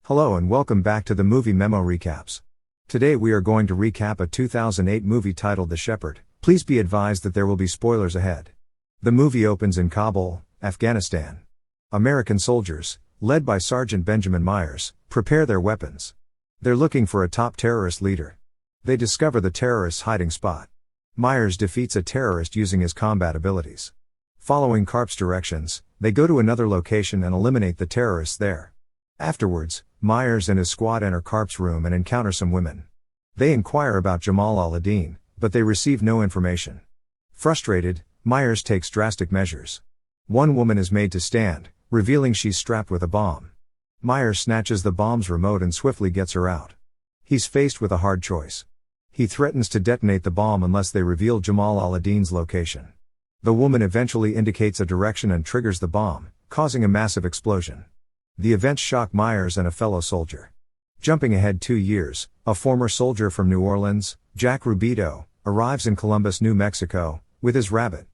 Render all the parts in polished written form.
Hello and welcome back to the Movie Memo Recaps. Today we are going to recap a 2008 movie titled The Shepherd. Please be advised that there will be spoilers ahead. The movie opens in Kabul, Afghanistan. American soldiers, led by Sergeant Benjamin Myers, prepare their weapons. They're looking for a top terrorist leader. They discover the terrorist's hiding spot. Myers defeats a terrorist using his combat abilities. Following Karp's directions, they go to another location and eliminate the terrorists there. Afterwards, Myers and his squad enter Karp's room and encounter some women. They inquire about Jamal al-Adin, but they receive no information. Frustrated, Myers takes drastic measures. One woman is made to stand, revealing she's strapped with a bomb. Myers snatches the bomb's remote and swiftly gets her out. He's faced with a hard choice. He threatens to detonate the bomb unless they reveal Jamal al-Adin's location. The woman eventually indicates a direction and triggers the bomb, causing a massive explosion. The events shock Myers and a fellow soldier. Jumping ahead 2 years, a former soldier from New Orleans, Jack Rubito, arrives in Columbus, New Mexico, with his rabbit.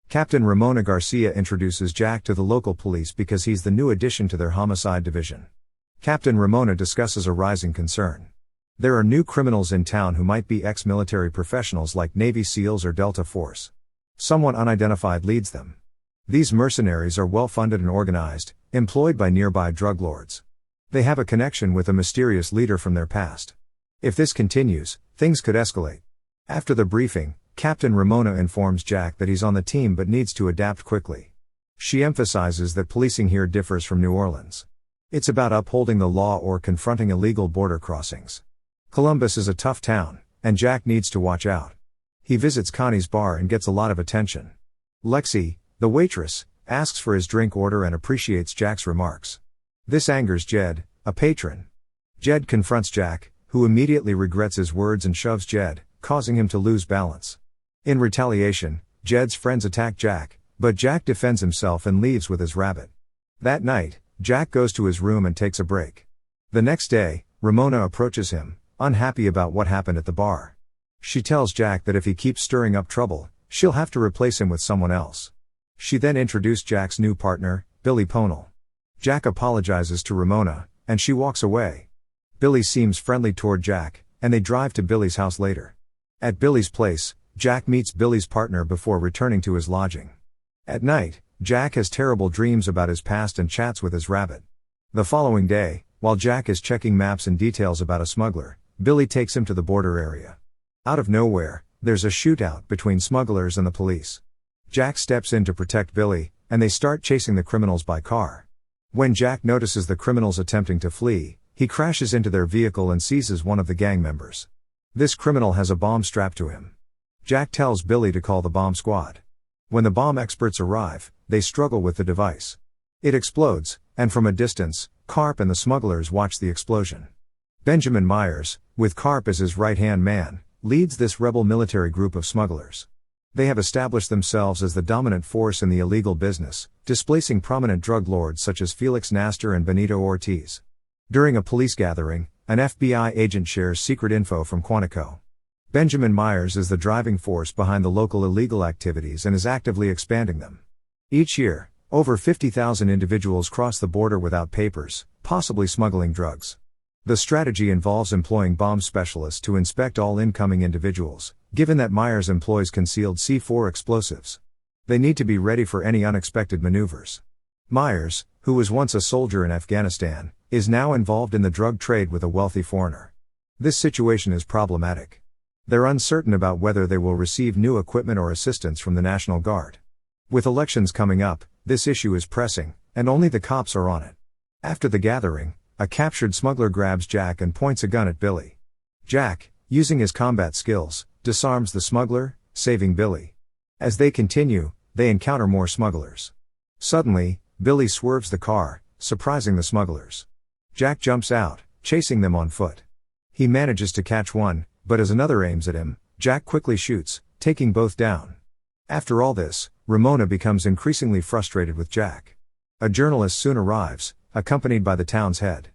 Captain Ramona Garcia introduces Jack to the local police because he's the new addition to their homicide division. Captain Ramona discusses a rising concern. There are new criminals in town who might be ex-military professionals like Navy SEALs or Delta Force. Someone unidentified leads them. These mercenaries are well-funded and organized, employed by nearby drug lords. They have a connection with a mysterious leader from their past. If this continues, things could escalate. After the briefing, Captain Ramona informs Jack that he's on the team but needs to adapt quickly. She emphasizes that policing here differs from New Orleans. It's about upholding the law or confronting illegal border crossings. Columbus is a tough town, and Jack needs to watch out. He visits Connie's bar and gets a lot of attention. Lexi, the waitress, asks for his drink order and appreciates Jack's remarks. This angers Jed, a patron. Jed confronts Jack, who immediately regrets his words and shoves Jed, causing him to lose balance. In retaliation, Jed's friends attack Jack, but Jack defends himself and leaves with his rabbit. That night, Jack goes to his room and takes a break. The next day, Ramona approaches him, unhappy about what happened at the bar. She tells Jack that if he keeps stirring up trouble, she'll have to replace him with someone else. She then introduced Jack's new partner, Billy Ponel. Jack apologizes to Ramona, and she walks away. Billy seems friendly toward Jack, and they drive to Billy's house later. At Billy's place, Jack meets Billy's partner before returning to his lodging. At night, Jack has terrible dreams about his past and chats with his rabbit. The following day, while Jack is checking maps and details about a smuggler, Billy takes him to the border area. Out of nowhere, there's a shootout between smugglers and the police. Jack steps in to protect Billy, and they start chasing the criminals by car. When Jack notices the criminals attempting to flee, he crashes into their vehicle and seizes one of the gang members. This criminal has a bomb strapped to him. Jack tells Billy to call the bomb squad. When the bomb experts arrive, they struggle with the device. It explodes, and from a distance, Karp and the smugglers watch the explosion. Benjamin Myers, with Karp as his right-hand man, leads this rebel military group of smugglers. They have established themselves as the dominant force in the illegal business, displacing prominent drug lords such as Felix Nastor and Benito Ortiz. During a police gathering, an FBI agent shares secret info from Quantico. Benjamin Myers is the driving force behind the local illegal activities and is actively expanding them. Each year, over 50,000 individuals cross the border without papers, possibly smuggling drugs. The strategy involves employing bomb specialists to inspect all incoming individuals, given that Myers employs concealed C4 explosives. They need to be ready for any unexpected maneuvers. Myers, who was once a soldier in Afghanistan, is now involved in the drug trade with a wealthy foreigner. This situation is problematic. They're uncertain about whether they will receive new equipment or assistance from the National Guard. With elections coming up, this issue is pressing, and only the cops are on it. After the gathering, a captured smuggler grabs Jack and points a gun at Billy. Jack, using his combat skills, disarms the smuggler, saving Billy. As they continue, they encounter more smugglers. Suddenly, Billy swerves the car, surprising the smugglers. Jack jumps out, chasing them on foot. He manages to catch one, but as another aims at him, Jack quickly shoots, taking both down. After all this, Ramona becomes increasingly frustrated with Jack. A journalist soon arrives, accompanied by the town's head.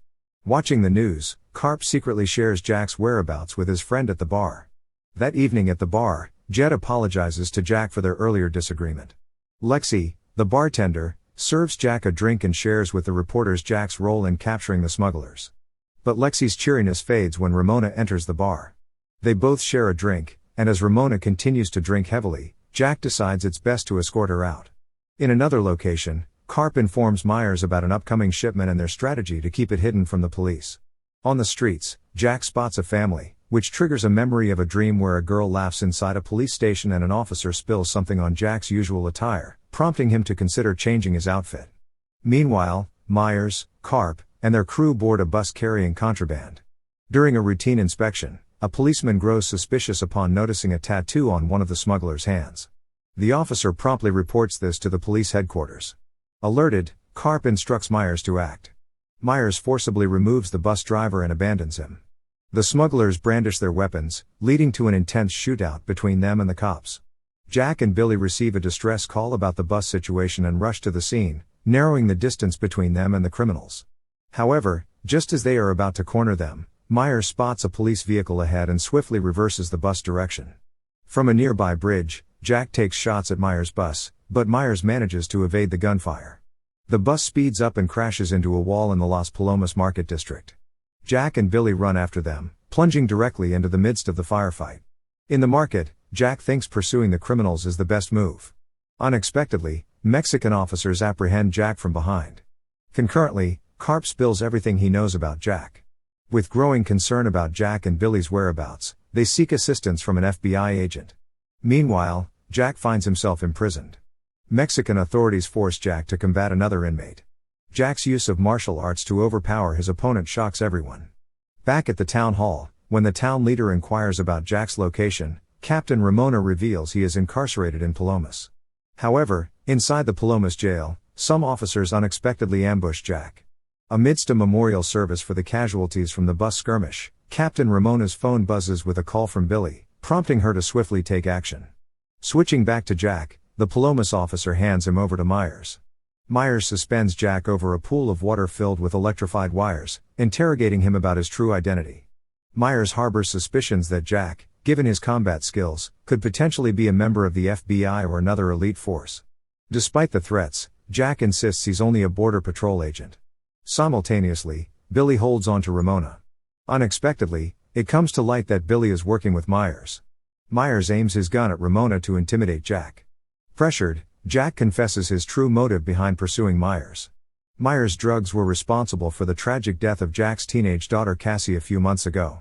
Watching the news, Karp secretly shares Jack's whereabouts with his friend at the bar. That evening at the bar, Jed apologizes to Jack for their earlier disagreement. Lexi, the bartender, serves Jack a drink and shares with the reporters Jack's role in capturing the smugglers. But Lexi's cheeriness fades when Ramona enters the bar. They both share a drink, and as Ramona continues to drink heavily, Jack decides it's best to escort her out. In another location, Karp informs Myers about an upcoming shipment and their strategy to keep it hidden from the police. On the streets, Jack spots a family, which triggers a memory of a dream where a girl laughs inside a police station and an officer spills something on Jack's usual attire, prompting him to consider changing his outfit. Meanwhile, Myers, Karp, and their crew board a bus carrying contraband. During a routine inspection, a policeman grows suspicious upon noticing a tattoo on one of the smugglers' hands. The officer promptly reports this to the police headquarters. Alerted, Karp instructs Myers to act. Myers forcibly removes the bus driver and abandons him. The smugglers brandish their weapons, leading to an intense shootout between them and the cops. Jack and Billy receive a distress call about the bus situation and rush to the scene, narrowing the distance between them and the criminals. However, just as they are about to corner them, Myers spots a police vehicle ahead and swiftly reverses the bus direction. From a nearby bridge, Jack takes shots at Myers' bus, but Myers manages to evade the gunfire. The bus speeds up and crashes into a wall in the Las Palomas Market District. Jack and Billy run after them, plunging directly into the midst of the firefight. In the market, Jack thinks pursuing the criminals is the best move. Unexpectedly, Mexican officers apprehend Jack from behind. Concurrently, Karp spills everything he knows about Jack. With growing concern about Jack and Billy's whereabouts, they seek assistance from an FBI agent. Meanwhile, Jack finds himself imprisoned. Mexican authorities force Jack to combat another inmate. Jack's use of martial arts to overpower his opponent shocks everyone. Back at the town hall, when the town leader inquires about Jack's location, Captain Ramona reveals he is incarcerated in Palomas. However, inside the Palomas jail, some officers unexpectedly ambush Jack. Amidst a memorial service for the casualties from the bus skirmish, Captain Ramona's phone buzzes with a call from Billy, prompting her to swiftly take action. Switching back to Jack, the Palomas officer hands him over to Myers. Myers suspends Jack over a pool of water filled with electrified wires, interrogating him about his true identity. Myers harbors suspicions that Jack, given his combat skills, could potentially be a member of the FBI or another elite force. Despite the threats, Jack insists he's only a border patrol agent. Simultaneously, Billy holds on to Ramona. Unexpectedly, it comes to light that Billy is working with Myers. Myers aims his gun at Ramona to intimidate Jack. Pressured, Jack confesses his true motive behind pursuing Myers. Myers' drugs were responsible for the tragic death of Jack's teenage daughter Cassie a few months ago.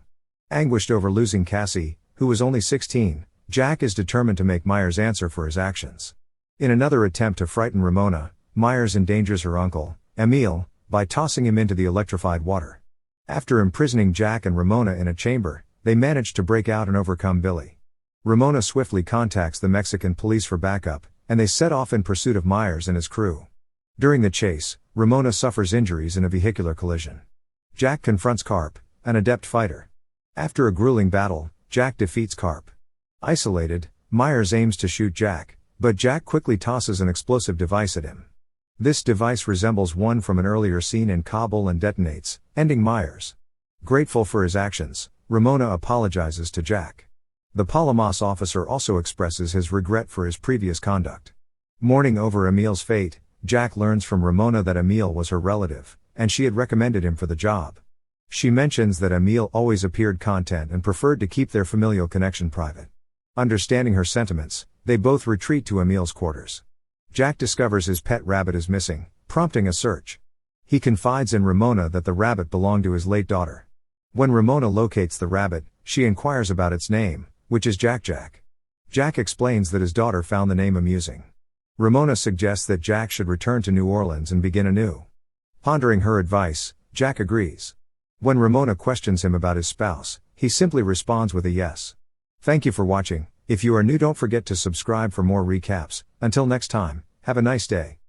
Anguished over losing Cassie, who was only 16, Jack is determined to make Myers answer for his actions. In another attempt to frighten Ramona, Myers endangers her uncle, Emil, by tossing him into the electrified water. After imprisoning Jack and Ramona in a chamber, they manage to break out and overcome Billy. Ramona swiftly contacts the Mexican police for backup, and they set off in pursuit of Myers and his crew. During the chase, Ramona suffers injuries in a vehicular collision. Jack confronts Karp, an adept fighter. After a grueling battle, Jack defeats Karp. Isolated, Myers aims to shoot Jack, but Jack quickly tosses an explosive device at him. This device resembles one from an earlier scene in Kabul and detonates, ending Myers. Grateful for his actions, Ramona apologizes to Jack. The Palomas officer also expresses his regret for his previous conduct. Mourning over Emil's fate, Jack learns from Ramona that Emil was her relative, and she had recommended him for the job. She mentions that Emil always appeared content and preferred to keep their familial connection private. Understanding her sentiments, they both retreat to Emil's quarters. Jack discovers his pet rabbit is missing, prompting a search. He confides in Ramona that the rabbit belonged to his late daughter. When Ramona locates the rabbit, she inquires about its name, which is Jack. Jack explains that his daughter found the name amusing. Ramona suggests that Jack should return to New Orleans and begin anew. Pondering her advice, Jack agrees. When Ramona questions him about his spouse, he simply responds with a yes. Thank you for watching. If you are new, don't forget to subscribe for more recaps. Until next time, have a nice day.